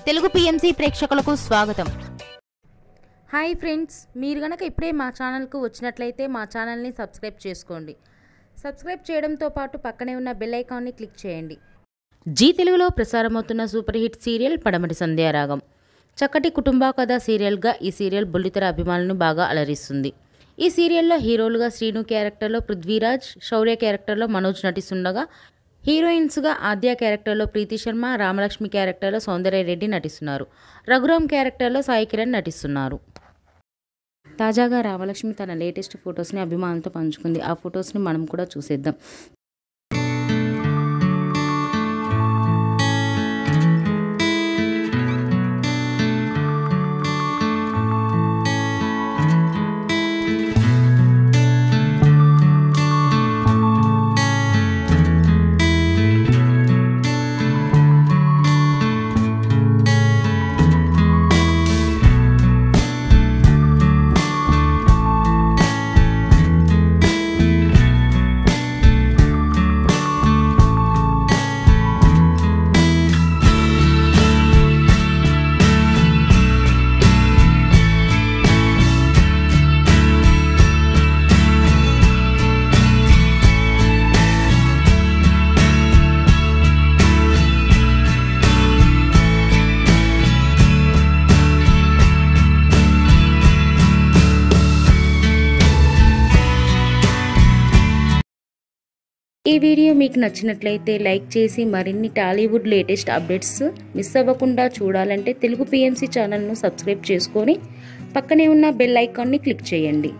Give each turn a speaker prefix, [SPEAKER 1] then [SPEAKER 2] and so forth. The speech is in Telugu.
[SPEAKER 1] తెలుగు పిఎంసి ప్రేక్షకులకు స్వాగతం.
[SPEAKER 2] హాయ్ ఫ్రెండ్స్, మీరు గనక ఇప్పుడే మా ఛానల్కు వచ్చినట్లయితే మా ఛానల్ని సబ్స్క్రైబ్ చేసుకోండి. సబ్స్క్రైబ్ చేయడంతో పాటు పక్కనే ఉన్న బెల్ ఐకాన్ని క్లిక్ చేయండి. జీ తెలుగులో ప్రసారమవుతున్న సూపర్ హిట్ సీరియల్ పడమటి సంధ్యారాగం. చక్కటి కుటుంబ కథ సీరియల్గా ఈ సీరియల్ బుల్లితెర అభిమానులను బాగా అలరిస్తుంది. ఈ సీరియల్లో హీరోలుగా శ్రీను క్యారెక్టర్లో పృథ్వీరాజ్, శౌర్య క్యారెక్టర్లో మనోజ్ నటిస్తుండగా హీరోయిన్స్గా ఆద్య క్యారెక్టర్లో ప్రీతి శర్మ, రామలక్ష్మి క్యారెక్టర్లో సౌందర్య రెడ్డి నటిస్తున్నారు. రఘురామ్ క్యారెక్టర్లో సాయి కిరణ్ నటిస్తున్నారు. తాజాగా రామలక్ష్మి తన లేటెస్ట్ ఫొటోస్ని అభిమానులతో పంచుకుంది. ఆ ఫొటోస్ని మనం కూడా చూసేద్దాం. ఈ వీడియో మీకు నచ్చినట్లయితే లైక్ చేసి మరిన్ని టాలీవుడ్ లేటెస్ట్ అప్డేట్స్ మిస్ అవ్వకుండా చూడాలంటే తెలుగు పిఎంసి ఛానల్ను సబ్స్క్రైబ్ చేసుకొని పక్కనే ఉన్న బెల్ ఐకాన్ని క్లిక్ చేయండి.